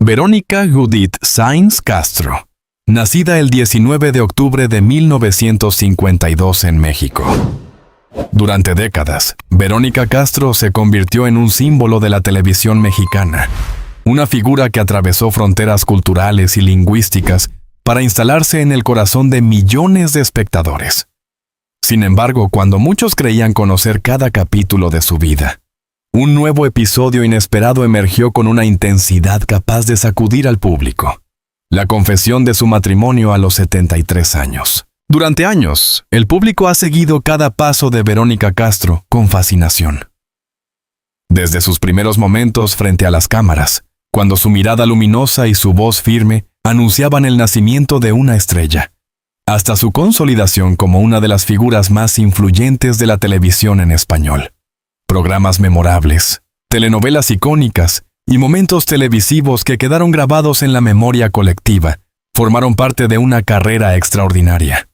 Verónica Judith Sáenz Castro, nacida el 19 de octubre de 1952 en México. Durante décadas, Verónica Castro se convirtió en un símbolo de la televisión mexicana, una figura que atravesó fronteras culturales y lingüísticas para instalarse en el corazón de millones de espectadores. Sin embargo, cuando muchos creían conocer cada capítulo de su vida, un nuevo episodio inesperado emergió con una intensidad capaz de sacudir al público: la confesión de su matrimonio a los 73 años. Durante años, el público ha seguido cada paso de Verónica Castro con fascinación. Desde sus primeros momentos frente a las cámaras, cuando su mirada luminosa y su voz firme anunciaban el nacimiento de una estrella, hasta su consolidación como una de las figuras más influyentes de la televisión en español. Programas memorables, telenovelas icónicas y momentos televisivos que quedaron grabados en la memoria colectiva formaron parte de una carrera extraordinaria.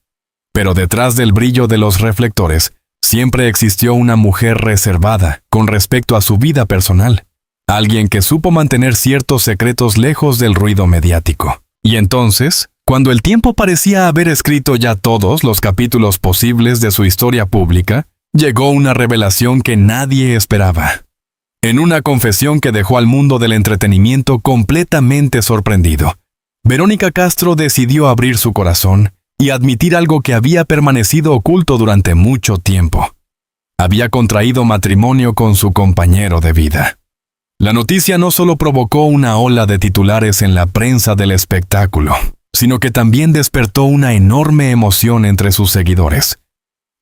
Pero detrás del brillo de los reflectores siempre existió una mujer reservada con respecto a su vida personal, alguien que supo mantener ciertos secretos lejos del ruido mediático. Y entonces, cuando el tiempo parecía haber escrito ya todos los capítulos posibles de su historia pública, llegó una revelación que nadie esperaba. En una confesión que dejó al mundo del entretenimiento completamente sorprendido, Verónica Castro decidió abrir su corazón y admitir algo que había permanecido oculto durante mucho tiempo. Había contraído matrimonio con su compañero de vida. La noticia no solo provocó una ola de titulares en la prensa del espectáculo, sino que también despertó una enorme emoción entre sus seguidores,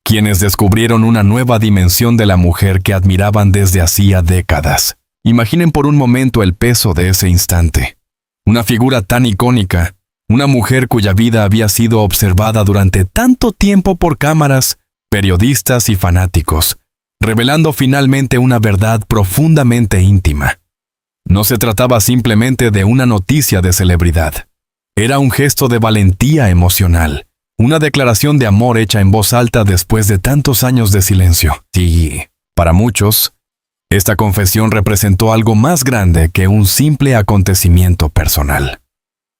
quienes descubrieron una nueva dimensión de la mujer que admiraban desde hacía décadas. Imaginen por un momento el peso de ese instante. Una figura tan icónica, una mujer cuya vida había sido observada durante tanto tiempo por cámaras, periodistas y fanáticos, revelando finalmente una verdad profundamente íntima. No se trataba simplemente de una noticia de celebridad. Era un gesto de valentía emocional, una declaración de amor hecha en voz alta después de tantos años de silencio. Sí, para muchos, esta confesión representó algo más grande que un simple acontecimiento personal.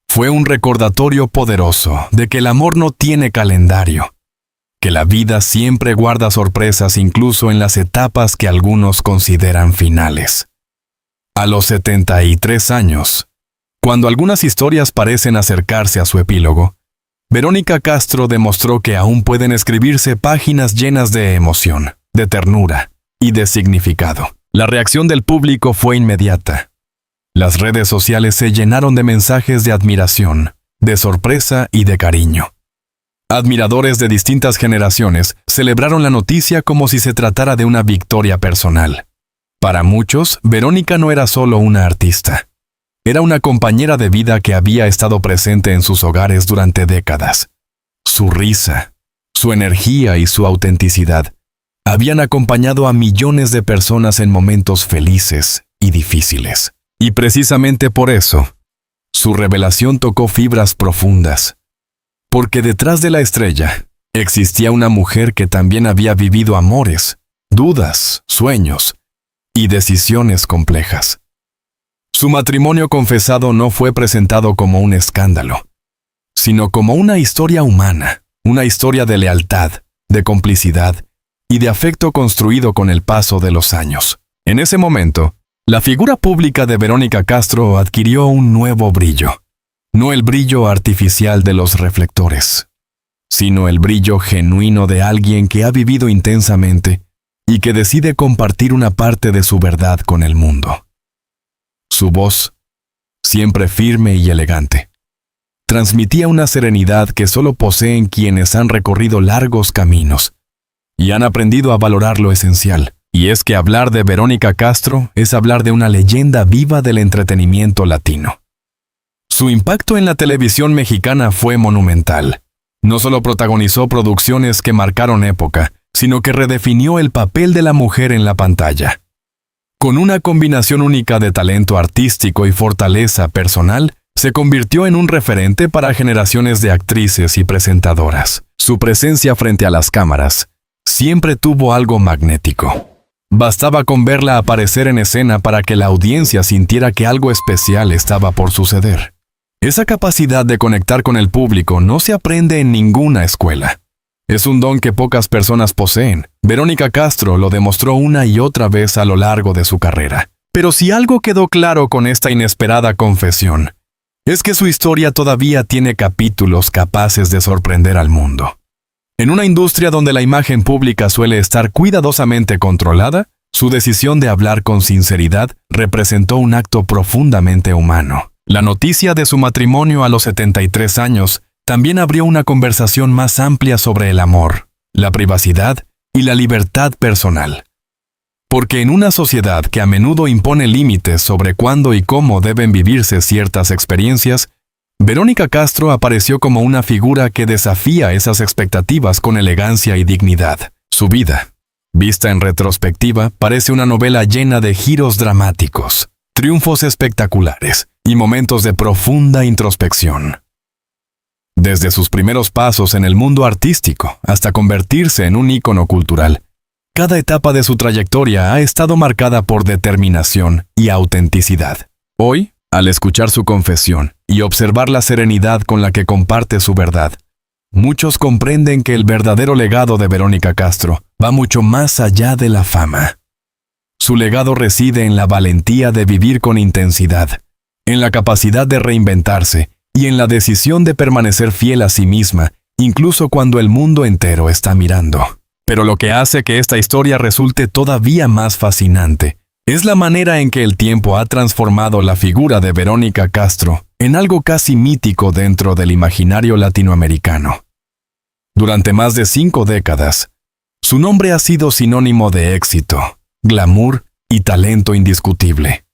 Fue un recordatorio poderoso de que el amor no tiene calendario, que la vida siempre guarda sorpresas incluso en las etapas que algunos consideran finales. A los 73 años, cuando algunas historias parecen acercarse a su epílogo, Verónica Castro demostró que aún pueden escribirse páginas llenas de emoción, de ternura y de significado. La reacción del público fue inmediata. Las redes sociales se llenaron de mensajes de admiración, de sorpresa y de cariño. Admiradores de distintas generaciones celebraron la noticia como si se tratara de una victoria personal. Para muchos, Verónica no era solo una artista. Era una compañera de vida que había estado presente en sus hogares durante décadas. Su risa, su energía y su autenticidad habían acompañado a millones de personas en momentos felices y difíciles. Y precisamente por eso, su revelación tocó fibras profundas. Porque detrás de la estrella existía una mujer que también había vivido amores, dudas, sueños y decisiones complejas. Su matrimonio confesado no fue presentado como un escándalo, sino como una historia humana, una historia de lealtad, de complicidad y de afecto construido con el paso de los años. En ese momento, la figura pública de Verónica Castro adquirió un nuevo brillo. No el brillo artificial de los reflectores, sino el brillo genuino de alguien que ha vivido intensamente y que decide compartir una parte de su verdad con el mundo. Su voz, siempre firme y elegante, transmitía una serenidad que solo poseen quienes han recorrido largos caminos y han aprendido a valorar lo esencial. Y es que hablar de Verónica Castro es hablar de una leyenda viva del entretenimiento latino. Su impacto en la televisión mexicana fue monumental. No solo protagonizó producciones que marcaron época, sino que redefinió el papel de la mujer en la pantalla. Con una combinación única de talento artístico y fortaleza personal, se convirtió en un referente para generaciones de actrices y presentadoras. Su presencia frente a las cámaras siempre tuvo algo magnético. Bastaba con verla aparecer en escena para que la audiencia sintiera que algo especial estaba por suceder. Esa capacidad de conectar con el público no se aprende en ninguna escuela. Es un don que pocas personas poseen. Verónica Castro lo demostró una y otra vez a lo largo de su carrera. Pero si algo quedó claro con esta inesperada confesión, es que su historia todavía tiene capítulos capaces de sorprender al mundo. En una industria donde la imagen pública suele estar cuidadosamente controlada, su decisión de hablar con sinceridad representó un acto profundamente humano. La noticia de su matrimonio a los 73 años también abrió una conversación más amplia sobre el amor, la privacidad y la libertad personal. Porque en una sociedad que a menudo impone límites sobre cuándo y cómo deben vivirse ciertas experiencias, Verónica Castro apareció como una figura que desafía esas expectativas con elegancia y dignidad. Su vida, vista en retrospectiva, parece una novela llena de giros dramáticos, triunfos espectaculares y momentos de profunda introspección. Desde sus primeros pasos en el mundo artístico hasta convertirse en un ícono cultural, cada etapa de su trayectoria ha estado marcada por determinación y autenticidad. Hoy, al escuchar su confesión y observar la serenidad con la que comparte su verdad, muchos comprenden que el verdadero legado de Verónica Castro va mucho más allá de la fama. Su legado reside en la valentía de vivir con intensidad, en la capacidad de reinventarse y en la decisión de permanecer fiel a sí misma, incluso cuando el mundo entero está mirando. Pero lo que hace que esta historia resulte todavía más fascinante es la manera en que el tiempo ha transformado la figura de Verónica Castro en algo casi mítico dentro del imaginario latinoamericano. Durante más de 5 décadas, su nombre ha sido sinónimo de éxito, glamour y talento indiscutible.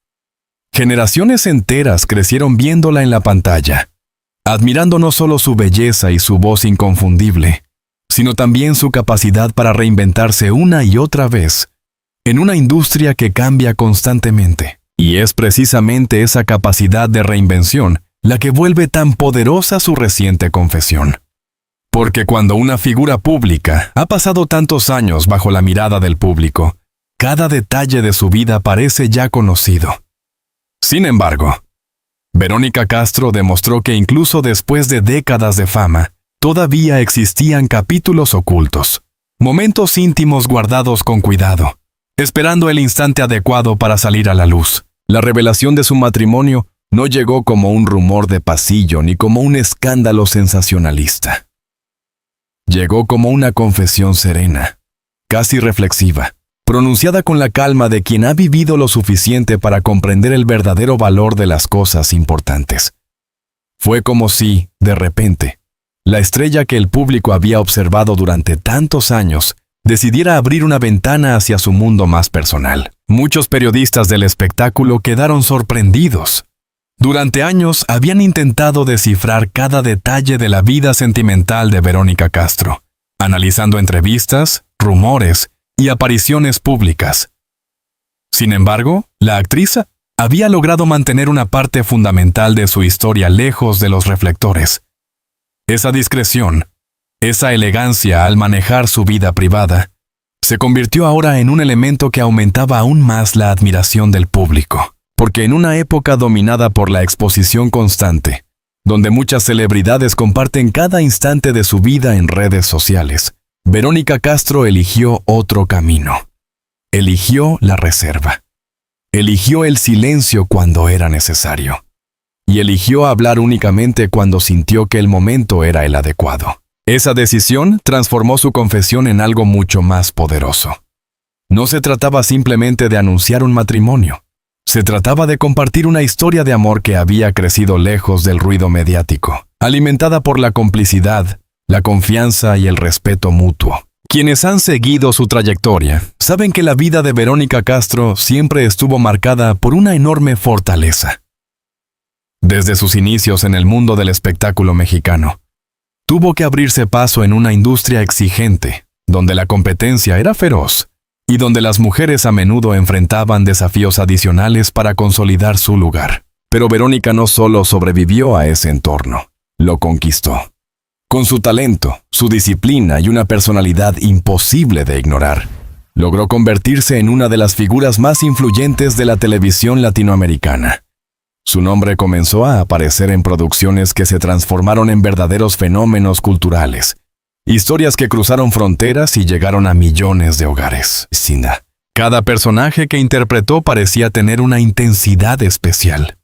Generaciones enteras crecieron viéndola en la pantalla, admirando no solo su belleza y su voz inconfundible, sino también su capacidad para reinventarse una y otra vez en una industria que cambia constantemente. Y es precisamente esa capacidad de reinvención la que vuelve tan poderosa su reciente confesión. Porque cuando una figura pública ha pasado tantos años bajo la mirada del público, cada detalle de su vida parece ya conocido. Sin embargo, Verónica Castro demostró que incluso después de décadas de fama, todavía existían capítulos ocultos, momentos íntimos guardados con cuidado, esperando el instante adecuado para salir a la luz. La revelación de su matrimonio no llegó como un rumor de pasillo ni como un escándalo sensacionalista. Llegó como una confesión serena, casi reflexiva, pronunciada con la calma de quien ha vivido lo suficiente para comprender el verdadero valor de las cosas importantes. Fue como si, de repente, la estrella que el público había observado durante tantos años decidiera abrir una ventana hacia su mundo más personal. Muchos periodistas del espectáculo quedaron sorprendidos. Durante años habían intentado descifrar cada detalle de la vida sentimental de Verónica Castro, analizando entrevistas, rumores y apariciones públicas. Sin embargo, la actriz había logrado mantener una parte fundamental de su historia lejos de los reflectores. Esa discreción, esa elegancia al manejar su vida privada, se convirtió ahora en un elemento que aumentaba aún más la admiración del público. Porque en una época dominada por la exposición constante, donde muchas celebridades comparten cada instante de su vida en redes sociales, Verónica Castro eligió otro camino. Eligió la reserva. Eligió el silencio cuando era necesario. Y eligió hablar únicamente cuando sintió que el momento era el adecuado. Esa decisión transformó su confesión en algo mucho más poderoso. No se trataba simplemente de anunciar un matrimonio. Se trataba de compartir una historia de amor que había crecido lejos del ruido mediático, alimentada por la complicidad, la confianza y el respeto mutuo. Quienes han seguido su trayectoria saben que la vida de Verónica Castro siempre estuvo marcada por una enorme fortaleza. Desde sus inicios en el mundo del espectáculo mexicano, tuvo que abrirse paso en una industria exigente, donde la competencia era feroz y donde las mujeres a menudo enfrentaban desafíos adicionales para consolidar su lugar. Pero Verónica no solo sobrevivió a ese entorno, lo conquistó. Con su talento, su disciplina y una personalidad imposible de ignorar, logró convertirse en una de las figuras más influyentes de la televisión latinoamericana. Su nombre comenzó a aparecer en producciones que se transformaron en verdaderos fenómenos culturales, historias que cruzaron fronteras y llegaron a millones de hogares. Cada personaje que interpretó parecía tener una intensidad especial.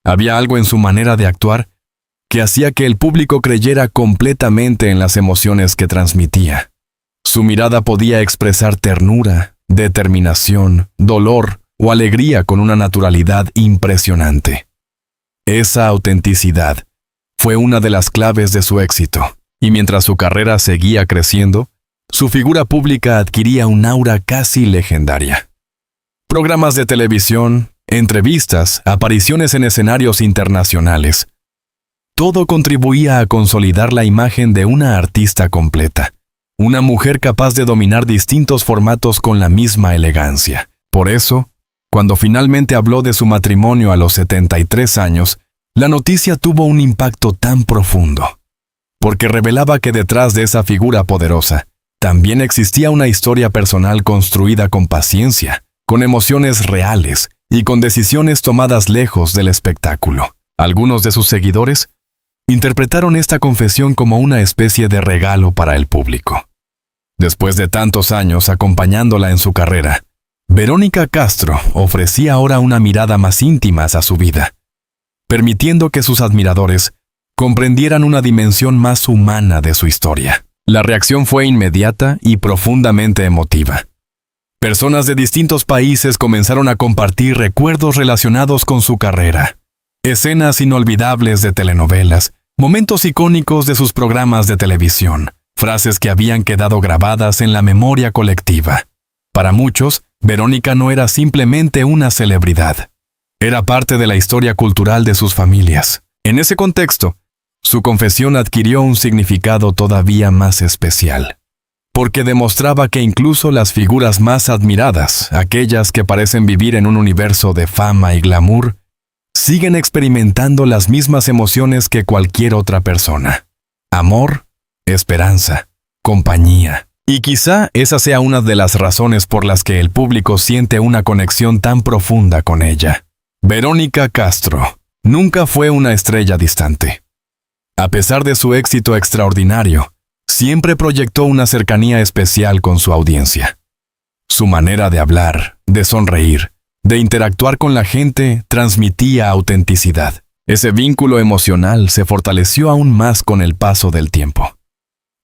Había algo en su manera de actuar que hacía que el público creyera completamente en las emociones que transmitía. Su mirada podía expresar ternura, determinación, dolor o alegría con una naturalidad impresionante. Esa autenticidad fue una de las claves de su éxito, y mientras su carrera seguía creciendo, su figura pública adquiría un aura casi legendaria. Programas de televisión, entrevistas, apariciones en escenarios internacionales. Todo contribuía a consolidar la imagen de una artista completa, una mujer capaz de dominar distintos formatos con la misma elegancia. Por eso, cuando finalmente habló de su matrimonio a los 73 años, la noticia tuvo un impacto tan profundo, porque revelaba que detrás de esa figura poderosa, también existía una historia personal construida con paciencia, con emociones reales y con decisiones tomadas lejos del espectáculo. Algunos de sus seguidores interpretaron esta confesión como una especie de regalo para el público. Después de tantos años acompañándola en su carrera, Verónica Castro ofrecía ahora una mirada más íntima a su vida, permitiendo que sus admiradores comprendieran una dimensión más humana de su historia. La reacción fue inmediata y profundamente emotiva. Personas de distintos países comenzaron a compartir recuerdos relacionados con su carrera, escenas inolvidables de telenovelas, momentos icónicos de sus programas de televisión, frases que habían quedado grabadas en la memoria colectiva. Para muchos, Verónica no era simplemente una celebridad. Era parte de la historia cultural de sus familias. En ese contexto, su confesión adquirió un significado todavía más especial, porque demostraba que incluso las figuras más admiradas, aquellas que parecen vivir en un universo de fama y glamour, siguen experimentando las mismas emociones que cualquier otra persona. Amor, esperanza, compañía. Y quizá esa sea una de las razones por las que el público siente una conexión tan profunda con ella. Verónica Castro nunca fue una estrella distante. A pesar de su éxito extraordinario, siempre proyectó una cercanía especial con su audiencia. Su manera de hablar, de sonreír, de interactuar con la gente transmitía autenticidad. Ese vínculo emocional se fortaleció aún más con el paso del tiempo.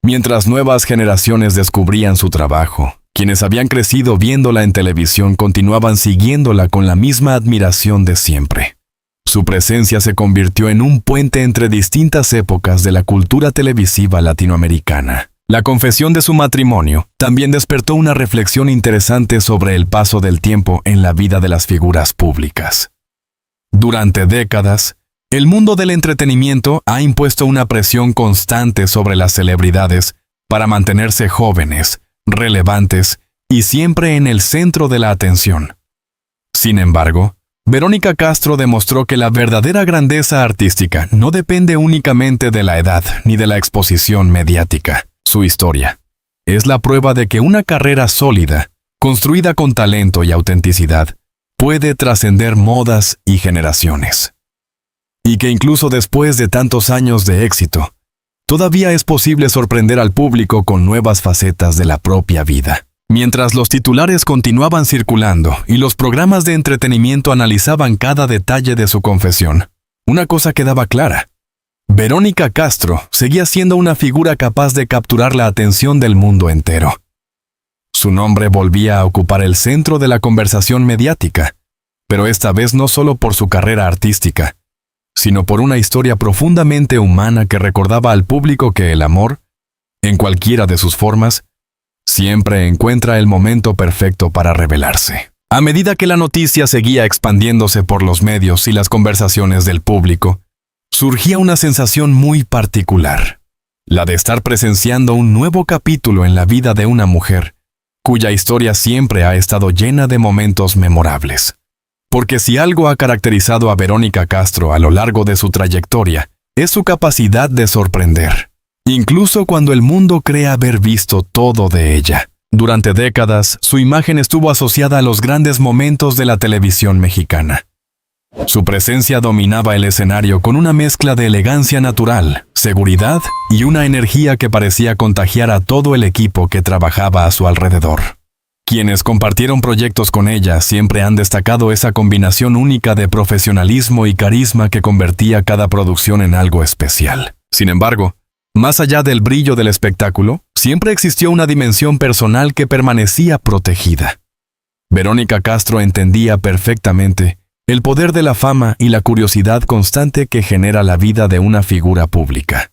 Mientras nuevas generaciones descubrían su trabajo, quienes habían crecido viéndola en televisión continuaban siguiéndola con la misma admiración de siempre. Su presencia se convirtió en un puente entre distintas épocas de la cultura televisiva latinoamericana. La confesión de su matrimonio también despertó una reflexión interesante sobre el paso del tiempo en la vida de las figuras públicas. Durante décadas, el mundo del entretenimiento ha impuesto una presión constante sobre las celebridades para mantenerse jóvenes, relevantes y siempre en el centro de la atención. Sin embargo, Verónica Castro demostró que la verdadera grandeza artística no depende únicamente de la edad ni de la exposición mediática. Su historia es la prueba de que una carrera sólida, construida con talento y autenticidad, puede trascender modas y generaciones. Y que incluso después de tantos años de éxito, todavía es posible sorprender al público con nuevas facetas de la propia vida. Mientras los titulares continuaban circulando y los programas de entretenimiento analizaban cada detalle de su confesión, una cosa quedaba clara. Verónica Castro seguía siendo una figura capaz de capturar la atención del mundo entero. Su nombre volvía a ocupar el centro de la conversación mediática, pero esta vez no solo por su carrera artística, sino por una historia profundamente humana que recordaba al público que el amor, en cualquiera de sus formas, siempre encuentra el momento perfecto para revelarse. A medida que la noticia seguía expandiéndose por los medios y las conversaciones del público, surgía una sensación muy particular, la de estar presenciando un nuevo capítulo en la vida de una mujer, cuya historia siempre ha estado llena de momentos memorables. Porque si algo ha caracterizado a Verónica Castro a lo largo de su trayectoria, es su capacidad de sorprender. Incluso cuando el mundo cree haber visto todo de ella, Durante décadas, su imagen estuvo asociada a los grandes momentos de la televisión mexicana. Su presencia dominaba el escenario con una mezcla de elegancia natural, seguridad y una energía que parecía contagiar a todo el equipo que trabajaba a su alrededor. Quienes compartieron proyectos con ella siempre han destacado esa combinación única de profesionalismo y carisma que convertía cada producción en algo especial. Sin embargo, más allá del brillo del espectáculo, siempre existió una dimensión personal que permanecía protegida. Verónica Castro entendía perfectamente el poder de la fama y la curiosidad constante que genera la vida de una figura pública.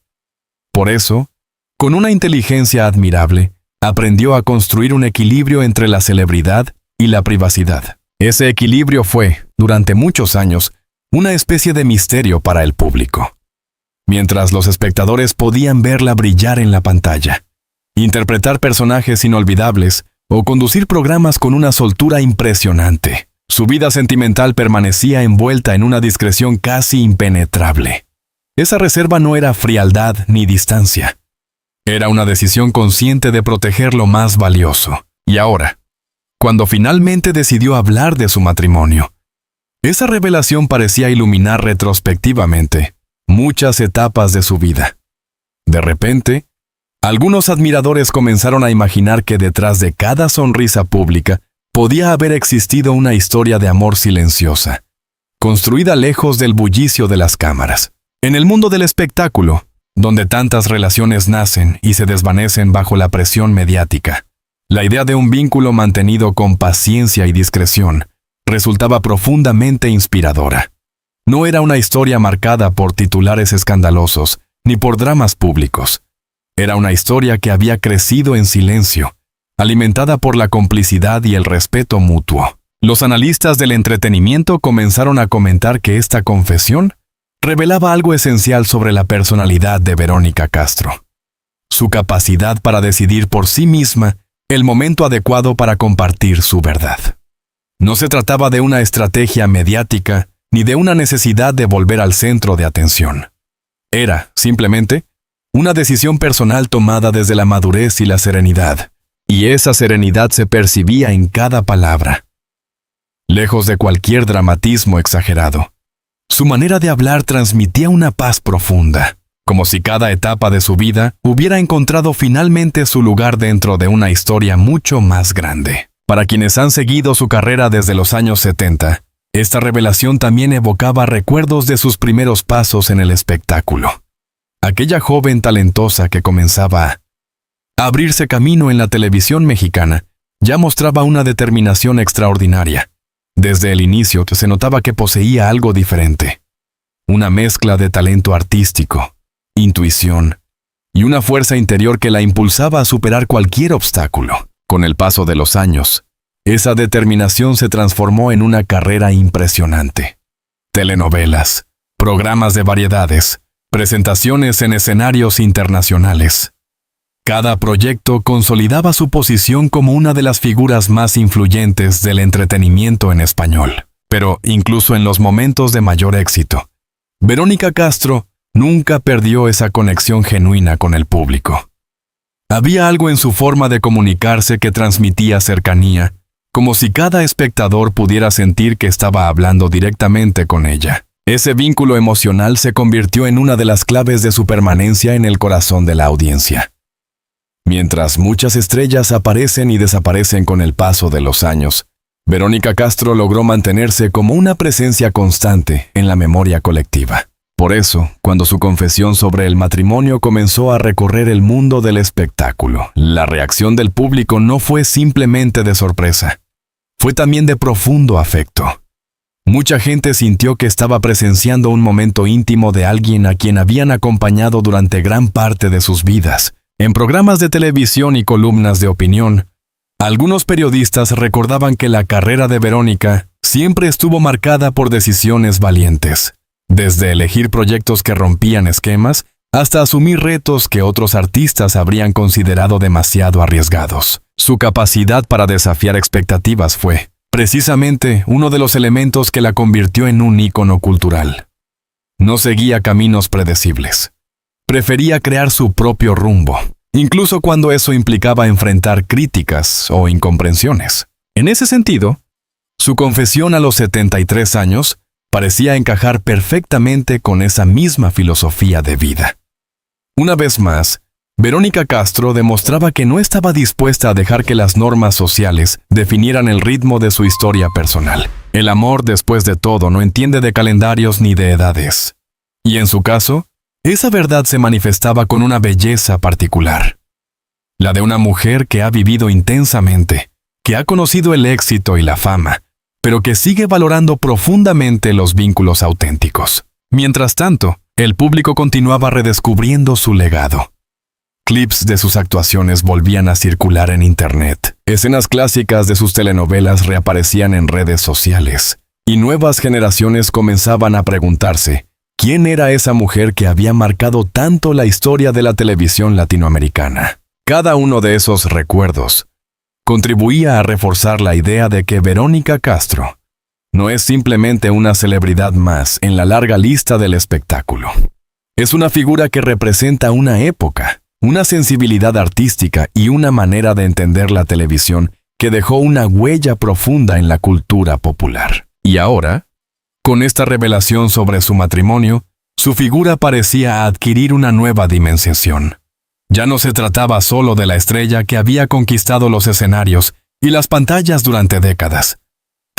Por eso, con una inteligencia admirable, aprendió a construir un equilibrio entre la celebridad y la privacidad. Ese equilibrio fue, durante muchos años, una especie de misterio para el público. Mientras los espectadores podían verla brillar en la pantalla, interpretar personajes inolvidables o conducir programas con una soltura impresionante, su vida sentimental permanecía envuelta en una discreción casi impenetrable. Esa reserva no era frialdad ni distancia. Era una decisión consciente de proteger lo más valioso. Y ahora, cuando finalmente decidió hablar de su matrimonio, esa revelación parecía iluminar retrospectivamente muchas etapas de su vida. De repente, algunos admiradores comenzaron a imaginar que detrás de cada sonrisa pública podía haber existido una historia de amor silenciosa, construida lejos del bullicio de las cámaras. En el mundo del espectáculo, donde tantas relaciones nacen y se desvanecen bajo la presión mediática, la idea de un vínculo mantenido con paciencia y discreción resultaba profundamente inspiradora. No era una historia marcada por titulares escandalosos ni por dramas públicos. Era una historia que había crecido en silencio, alimentada por la complicidad y el respeto mutuo. Los analistas del entretenimiento comenzaron a comentar que esta confesión revelaba algo esencial sobre la personalidad de Verónica Castro: su capacidad para decidir por sí misma el momento adecuado para compartir su verdad. No se trataba de una estrategia mediática ni de una necesidad de volver al centro de atención. Era, simplemente, una decisión personal tomada desde la madurez y la serenidad, y esa serenidad se percibía en cada palabra. Lejos de cualquier dramatismo exagerado, su manera de hablar transmitía una paz profunda, como si cada etapa de su vida hubiera encontrado finalmente su lugar dentro de una historia mucho más grande. Para quienes han seguido su carrera desde los años 70, esta revelación también evocaba recuerdos de sus primeros pasos en el espectáculo. Aquella joven talentosa que comenzaba a abrirse camino en la televisión mexicana ya mostraba una determinación extraordinaria. Desde el inicio se notaba que poseía algo diferente, una mezcla de talento artístico, intuición y una fuerza interior que la impulsaba a superar cualquier obstáculo. Con el paso de los años, esa determinación se transformó en una carrera impresionante. Telenovelas, programas de variedades, presentaciones en escenarios internacionales. Cada proyecto consolidaba su posición como una de las figuras más influyentes del entretenimiento en español. Pero incluso en los momentos de mayor éxito, Verónica Castro nunca perdió esa conexión genuina con el público. Había algo en su forma de comunicarse que transmitía cercanía, como si cada espectador pudiera sentir que estaba hablando directamente con ella. Ese vínculo emocional se convirtió en una de las claves de su permanencia en el corazón de la audiencia. Mientras muchas estrellas aparecen y desaparecen con el paso de los años, Verónica Castro logró mantenerse como una presencia constante en la memoria colectiva. Por eso, cuando su confesión sobre el matrimonio comenzó a recorrer el mundo del espectáculo, la reacción del público no fue simplemente de sorpresa, fue también de profundo afecto. Mucha gente sintió que estaba presenciando un momento íntimo de alguien a quien habían acompañado durante gran parte de sus vidas, en programas de televisión y columnas de opinión. Algunos periodistas recordaban que la carrera de Verónica siempre estuvo marcada por decisiones valientes, desde elegir proyectos que rompían esquemas hasta asumir retos que otros artistas habrían considerado demasiado arriesgados. Su capacidad para desafiar expectativas fue, precisamente, uno de los elementos que la convirtió en un ícono cultural. No seguía caminos predecibles. Prefería crear su propio rumbo, incluso cuando eso implicaba enfrentar críticas o incomprensiones. En ese sentido, su confesión a los 73 años parecía encajar perfectamente con esa misma filosofía de vida. Una vez más, Verónica Castro demostraba que no estaba dispuesta a dejar que las normas sociales definieran el ritmo de su historia personal. El amor, después de todo, no entiende de calendarios ni de edades. Y en su caso, esa verdad se manifestaba con una belleza particular. La de una mujer que ha vivido intensamente, que ha conocido el éxito y la fama, pero que sigue valorando profundamente los vínculos auténticos. Mientras tanto, el público continuaba redescubriendo su legado. Clips de sus actuaciones volvían a circular en Internet. Escenas clásicas de sus telenovelas reaparecían en redes sociales. Y nuevas generaciones comenzaban a preguntarse, ¿quién era esa mujer que había marcado tanto la historia de la televisión latinoamericana? Cada uno de esos recuerdos contribuía a reforzar la idea de que Verónica Castro no es simplemente una celebridad más en la larga lista del espectáculo. Es una figura que representa una época, una sensibilidad artística y una manera de entender la televisión que dejó una huella profunda en la cultura popular. Y ahora, con esta revelación sobre su matrimonio, su figura parecía adquirir una nueva dimensión. Ya no se trataba solo de la estrella que había conquistado los escenarios y las pantallas durante décadas.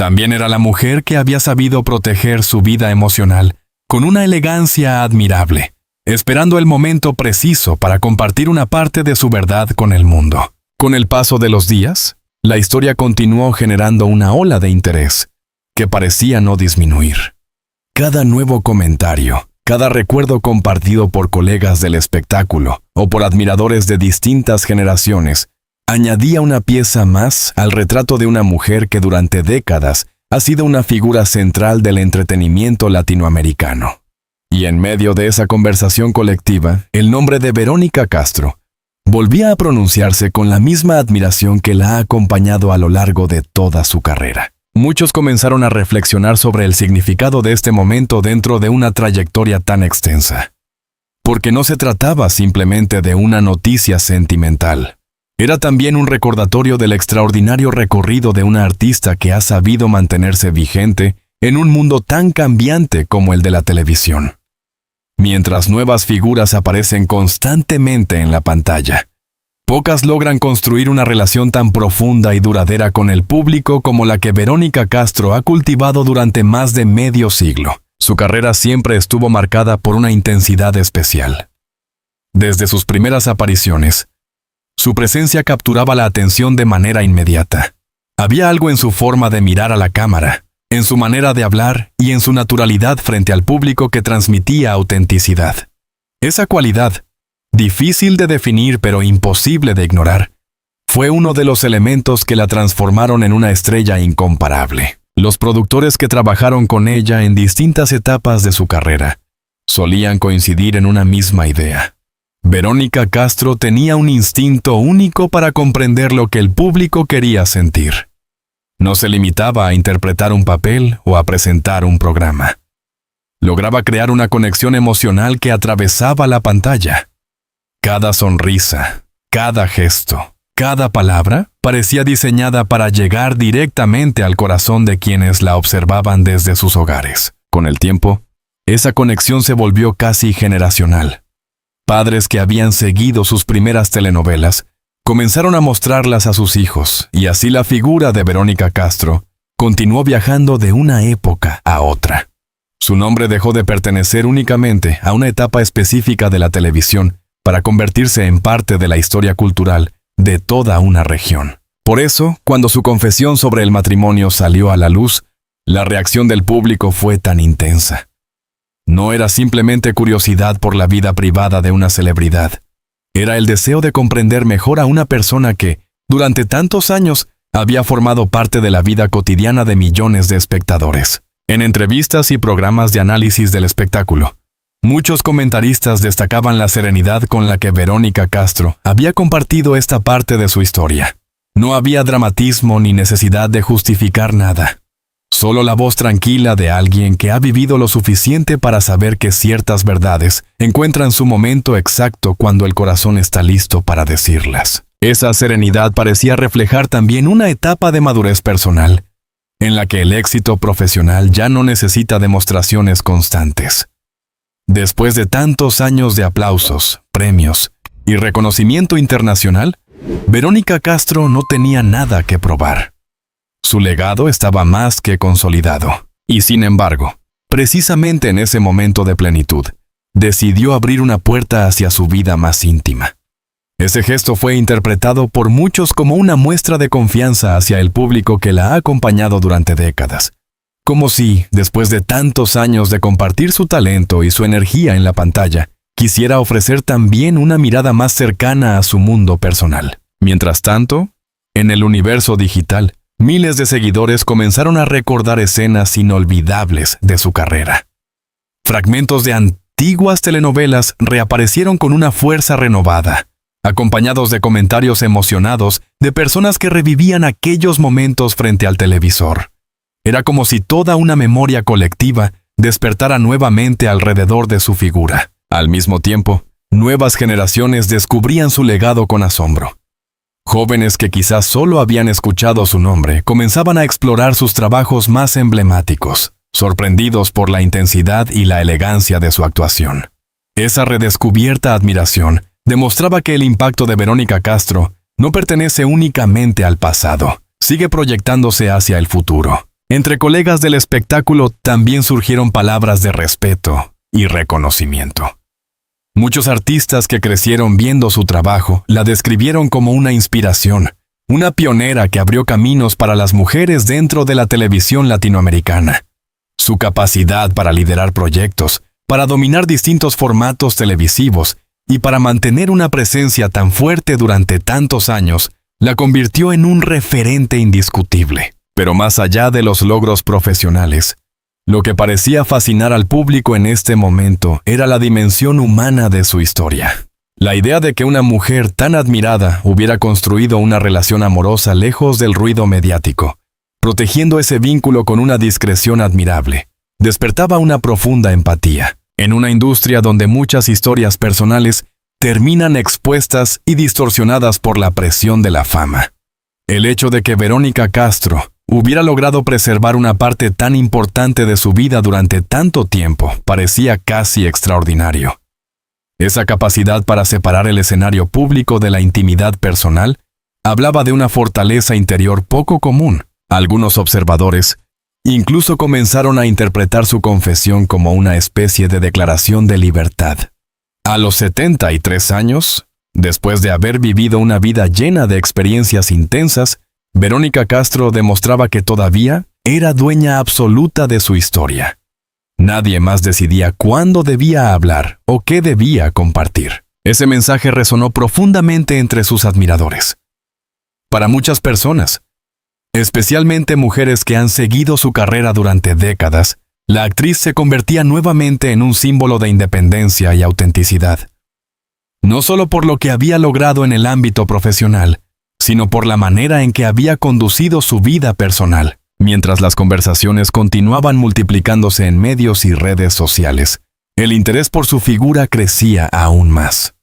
También era la mujer que había sabido proteger su vida emocional con una elegancia admirable, esperando el momento preciso para compartir una parte de su verdad con el mundo. Con el paso de los días, la historia continuó generando una ola de interés que parecía no disminuir. Cada nuevo comentario, cada recuerdo compartido por colegas del espectáculo o por admiradores de distintas generaciones, añadía una pieza más al retrato de una mujer que durante décadas ha sido una figura central del entretenimiento latinoamericano. Y en medio de esa conversación colectiva, el nombre de Verónica Castro volvía a pronunciarse con la misma admiración que la ha acompañado a lo largo de toda su carrera. Muchos comenzaron a reflexionar sobre el significado de este momento dentro de una trayectoria tan extensa. Porque no se trataba simplemente de una noticia sentimental. Era también un recordatorio del extraordinario recorrido de una artista que ha sabido mantenerse vigente en un mundo tan cambiante como el de la televisión. Mientras nuevas figuras aparecen constantemente en la pantalla, pocas logran construir una relación tan profunda y duradera con el público como la que Verónica Castro ha cultivado durante más de medio siglo. Su carrera siempre estuvo marcada por una intensidad especial. Desde sus primeras apariciones, su presencia capturaba la atención de manera inmediata. Había algo en su forma de mirar a la cámara, en su manera de hablar y en su naturalidad frente al público que transmitía autenticidad. Esa cualidad, difícil de definir pero imposible de ignorar, fue uno de los elementos que la transformaron en una estrella incomparable. Los productores que trabajaron con ella en distintas etapas de su carrera solían coincidir en una misma idea. Verónica Castro tenía un instinto único para comprender lo que el público quería sentir. No se limitaba a interpretar un papel o a presentar un programa. Lograba crear una conexión emocional que atravesaba la pantalla. Cada sonrisa, cada gesto, cada palabra parecía diseñada para llegar directamente al corazón de quienes la observaban desde sus hogares. Con el tiempo, esa conexión se volvió casi generacional. Padres que habían seguido sus primeras telenovelas comenzaron a mostrarlas a sus hijos, y así la figura de Verónica Castro continuó viajando de una época a otra. Su nombre dejó de pertenecer únicamente a una etapa específica de la televisión para convertirse en parte de la historia cultural de toda una región. Por eso, cuando su confesión sobre el matrimonio salió a la luz, la reacción del público fue tan intensa. No era simplemente curiosidad por la vida privada de una celebridad. Era el deseo de comprender mejor a una persona que, durante tantos años, había formado parte de la vida cotidiana de millones de espectadores. En entrevistas y programas de análisis del espectáculo, muchos comentaristas destacaban la serenidad con la que Verónica Castro había compartido esta parte de su historia. No había dramatismo ni necesidad de justificar nada. Solo la voz tranquila de alguien que ha vivido lo suficiente para saber que ciertas verdades encuentran su momento exacto cuando el corazón está listo para decirlas. Esa serenidad parecía reflejar también una etapa de madurez personal, en la que el éxito profesional ya no necesita demostraciones constantes. Después de tantos años de aplausos, premios y reconocimiento internacional, Verónica Castro no tenía nada que probar. Su legado estaba más que consolidado. Y sin embargo, precisamente en ese momento de plenitud, decidió abrir una puerta hacia su vida más íntima. Ese gesto fue interpretado por muchos como una muestra de confianza hacia el público que la ha acompañado durante décadas. Como si, después de tantos años de compartir su talento y su energía en la pantalla, quisiera ofrecer también una mirada más cercana a su mundo personal. Mientras tanto, en el universo digital, miles de seguidores comenzaron a recordar escenas inolvidables de su carrera. Fragmentos de antiguas telenovelas reaparecieron con una fuerza renovada, acompañados de comentarios emocionados de personas que revivían aquellos momentos frente al televisor. Era como si toda una memoria colectiva despertara nuevamente alrededor de su figura. Al mismo tiempo, nuevas generaciones descubrían su legado con asombro. Jóvenes que quizás solo habían escuchado su nombre comenzaban a explorar sus trabajos más emblemáticos, sorprendidos por la intensidad y la elegancia de su actuación. Esa redescubierta admiración demostraba que el impacto de Verónica Castro no pertenece únicamente al pasado, sigue proyectándose hacia el futuro. Entre colegas del espectáculo también surgieron palabras de respeto y reconocimiento. Muchos artistas que crecieron viendo su trabajo la describieron como una inspiración, una pionera que abrió caminos para las mujeres dentro de la televisión latinoamericana. Su capacidad para liderar proyectos, para dominar distintos formatos televisivos y para mantener una presencia tan fuerte durante tantos años, la convirtió en un referente indiscutible. Pero más allá de los logros profesionales, lo que parecía fascinar al público en este momento era la dimensión humana de su historia. La idea de que una mujer tan admirada hubiera construido una relación amorosa lejos del ruido mediático, protegiendo ese vínculo con una discreción admirable, despertaba una profunda empatía. En una industria donde muchas historias personales terminan expuestas y distorsionadas por la presión de la fama. El hecho de que Verónica Castro hubiera logrado preservar una parte tan importante de su vida durante tanto tiempo parecía casi extraordinario. Esa capacidad para separar el escenario público de la intimidad personal hablaba de una fortaleza interior poco común. Algunos observadores incluso comenzaron a interpretar su confesión como una especie de declaración de libertad. A los 73 años, después de haber vivido una vida llena de experiencias intensas, Verónica Castro demostraba que todavía era dueña absoluta de su historia. Nadie más decidía cuándo debía hablar o qué debía compartir. Ese mensaje resonó profundamente entre sus admiradores. Para muchas personas, especialmente mujeres que han seguido su carrera durante décadas, la actriz se convertía nuevamente en un símbolo de independencia y autenticidad. No solo por lo que había logrado en el ámbito profesional, sino por la manera en que había conducido su vida personal. Mientras las conversaciones continuaban multiplicándose en medios y redes sociales, el interés por su figura crecía aún más.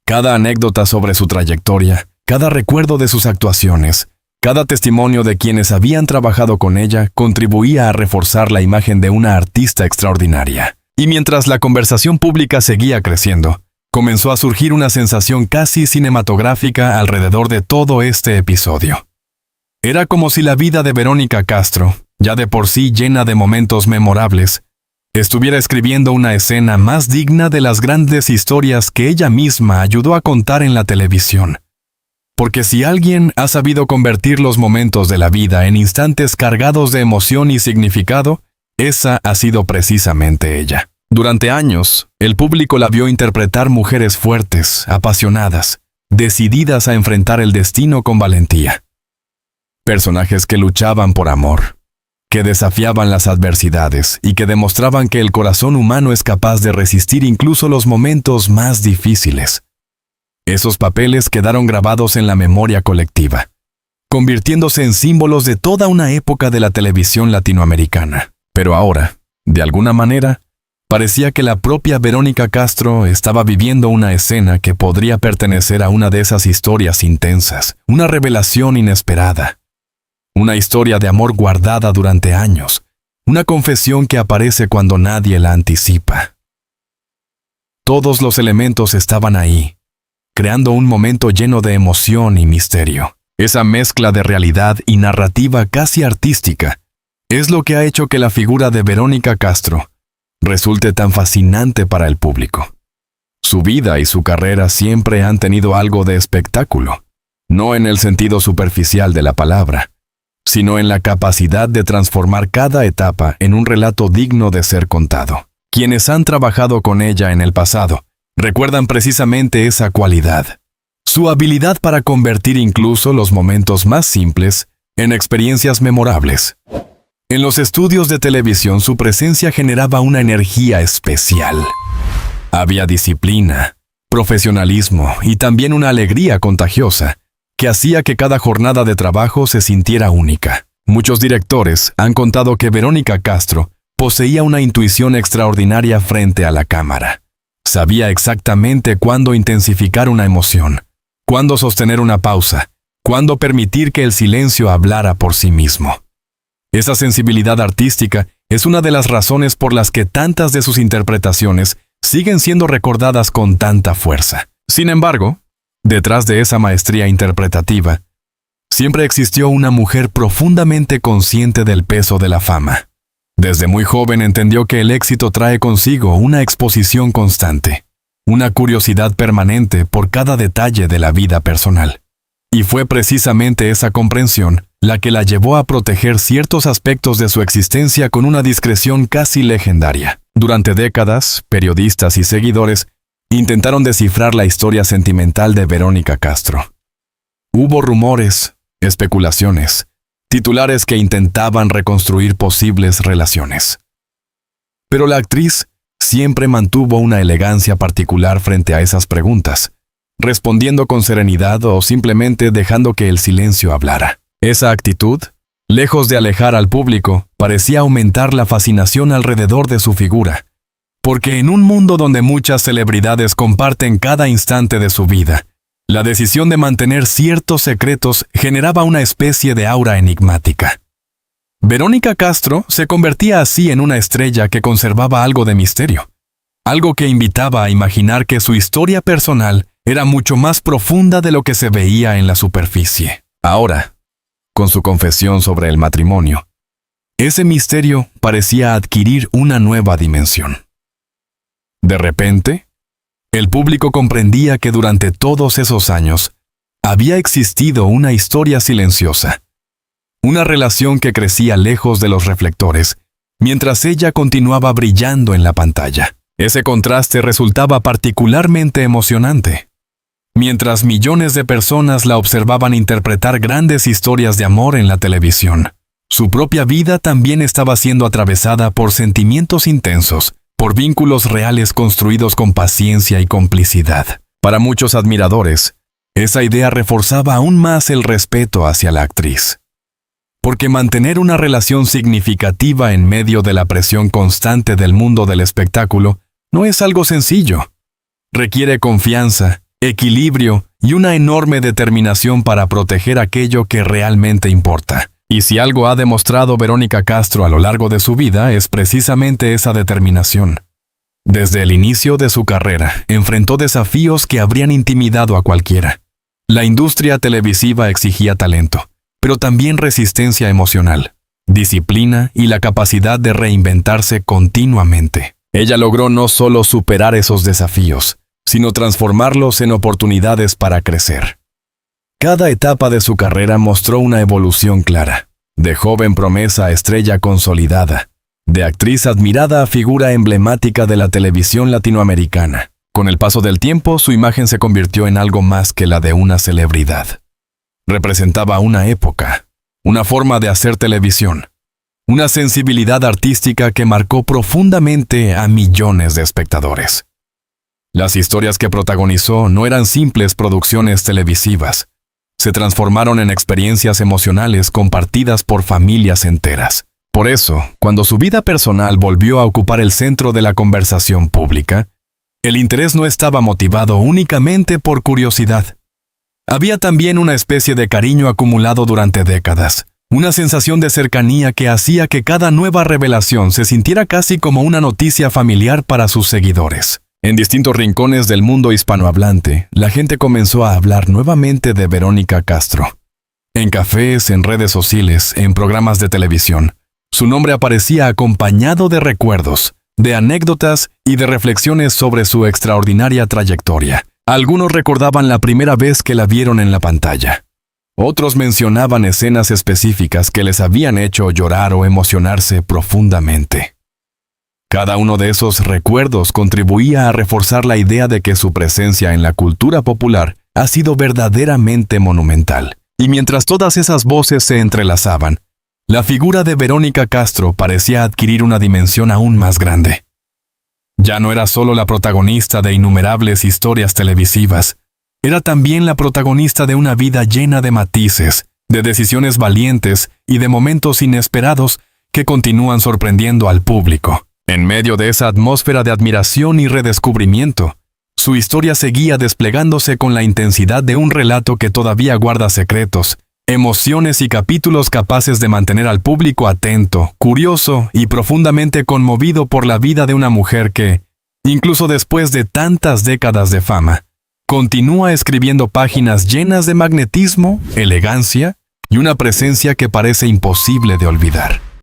Cada anécdota sobre su trayectoria, cada recuerdo de sus actuaciones, cada testimonio de quienes habían trabajado con ella contribuía a reforzar la imagen de una artista extraordinaria. Y mientras la conversación pública seguía creciendo, comenzó a surgir una sensación casi cinematográfica alrededor de todo este episodio. Era como si la vida de Verónica Castro, ya de por sí llena de momentos memorables, estuviera escribiendo una escena más digna de las grandes historias que ella misma ayudó a contar en la televisión. Porque si alguien ha sabido convertir los momentos de la vida en instantes cargados de emoción y significado, esa ha sido precisamente ella. Durante años, el público la vio interpretar mujeres fuertes, apasionadas, decididas a enfrentar el destino con valentía. Personajes que luchaban por amor, que desafiaban las adversidades y que demostraban que el corazón humano es capaz de resistir incluso los momentos más difíciles. Esos papeles quedaron grabados en la memoria colectiva, convirtiéndose en símbolos de toda una época de la televisión latinoamericana. Pero ahora, de alguna manera, parecía que la propia Verónica Castro estaba viviendo una escena que podría pertenecer a una de esas historias intensas, una revelación inesperada. Una historia de amor guardada durante años, una confesión que aparece cuando nadie la anticipa. Todos los elementos estaban ahí, creando un momento lleno de emoción y misterio. Esa mezcla de realidad y narrativa casi artística es lo que ha hecho que la figura de Verónica Castro resulte tan fascinante para el público. Su vida y su carrera siempre han tenido algo de espectáculo, no en el sentido superficial de la palabra, sino en la capacidad de transformar cada etapa en un relato digno de ser contado. Quienes han trabajado con ella en el pasado recuerdan precisamente esa cualidad, su habilidad para convertir incluso los momentos más simples en experiencias memorables. En los estudios de televisión su presencia generaba una energía especial. Había disciplina, profesionalismo y también una alegría contagiosa que hacía que cada jornada de trabajo se sintiera única. Muchos directores han contado que Verónica Castro poseía una intuición extraordinaria frente a la cámara. Sabía exactamente cuándo intensificar una emoción, cuándo sostener una pausa, cuándo permitir que el silencio hablara por sí mismo. Esa sensibilidad artística es una de las razones por las que tantas de sus interpretaciones siguen siendo recordadas con tanta fuerza. Sin embargo, detrás de esa maestría interpretativa, siempre existió una mujer profundamente consciente del peso de la fama. Desde muy joven entendió que el éxito trae consigo una exposición constante, una curiosidad permanente por cada detalle de la vida personal. Y fue precisamente esa comprensión la que la llevó a proteger ciertos aspectos de su existencia con una discreción casi legendaria. Durante décadas, periodistas y seguidores intentaron descifrar la historia sentimental de Verónica Castro. Hubo rumores, especulaciones, titulares que intentaban reconstruir posibles relaciones. Pero la actriz siempre mantuvo una elegancia particular frente a esas preguntas, respondiendo con serenidad o simplemente dejando que el silencio hablara. Esa actitud, lejos de alejar al público, parecía aumentar la fascinación alrededor de su figura, porque en un mundo donde muchas celebridades comparten cada instante de su vida, la decisión de mantener ciertos secretos generaba una especie de aura enigmática. Verónica Castro se convertía así en una estrella que conservaba algo de misterio, algo que invitaba a imaginar que su historia personal era mucho más profunda de lo que se veía en la superficie. Ahora, con su confesión sobre el matrimonio, ese misterio parecía adquirir una nueva dimensión. De repente, el público comprendía que durante todos esos años había existido una historia silenciosa, una relación que crecía lejos de los reflectores, mientras ella continuaba brillando en la pantalla. Ese contraste resultaba particularmente emocionante. Mientras millones de personas la observaban interpretar grandes historias de amor en la televisión, su propia vida también estaba siendo atravesada por sentimientos intensos, por vínculos reales construidos con paciencia y complicidad. Para muchos admiradores, esa idea reforzaba aún más el respeto hacia la actriz. Porque mantener una relación significativa en medio de la presión constante del mundo del espectáculo no es algo sencillo. Requiere confianza, equilibrio y una enorme determinación para proteger aquello que realmente importa. Y si algo ha demostrado Verónica Castro a lo largo de su vida es precisamente esa determinación. Desde el inicio de su carrera, enfrentó desafíos que habrían intimidado a cualquiera. La industria televisiva exigía talento, pero también resistencia emocional, disciplina y la capacidad de reinventarse continuamente. Ella logró no solo superar esos desafíos, sino transformarlos en oportunidades para crecer. Cada etapa de su carrera mostró una evolución clara, de joven promesa a estrella consolidada, de actriz admirada a figura emblemática de la televisión latinoamericana. Con el paso del tiempo, su imagen se convirtió en algo más que la de una celebridad. Representaba una época, una forma de hacer televisión, una sensibilidad artística que marcó profundamente a millones de espectadores. Las historias que protagonizó no eran simples producciones televisivas, se transformaron en experiencias emocionales compartidas por familias enteras. Por eso, cuando su vida personal volvió a ocupar el centro de la conversación pública, el interés no estaba motivado únicamente por curiosidad. Había también una especie de cariño acumulado durante décadas, una sensación de cercanía que hacía que cada nueva revelación se sintiera casi como una noticia familiar para sus seguidores. En distintos rincones del mundo hispanohablante, la gente comenzó a hablar nuevamente de Verónica Castro. En cafés, en redes sociales, en programas de televisión, su nombre aparecía acompañado de recuerdos, de anécdotas y de reflexiones sobre su extraordinaria trayectoria. Algunos recordaban la primera vez que la vieron en la pantalla. Otros mencionaban escenas específicas que les habían hecho llorar o emocionarse profundamente. Cada uno de esos recuerdos contribuía a reforzar la idea de que su presencia en la cultura popular ha sido verdaderamente monumental. Y mientras todas esas voces se entrelazaban, la figura de Verónica Castro parecía adquirir una dimensión aún más grande. Ya no era solo la protagonista de innumerables historias televisivas, era también la protagonista de una vida llena de matices, de decisiones valientes y de momentos inesperados que continúan sorprendiendo al público. En medio de esa atmósfera de admiración y redescubrimiento, su historia seguía desplegándose con la intensidad de un relato que todavía guarda secretos, emociones y capítulos capaces de mantener al público atento, curioso y profundamente conmovido por la vida de una mujer que, incluso después de tantas décadas de fama, continúa escribiendo páginas llenas de magnetismo, elegancia y una presencia que parece imposible de olvidar.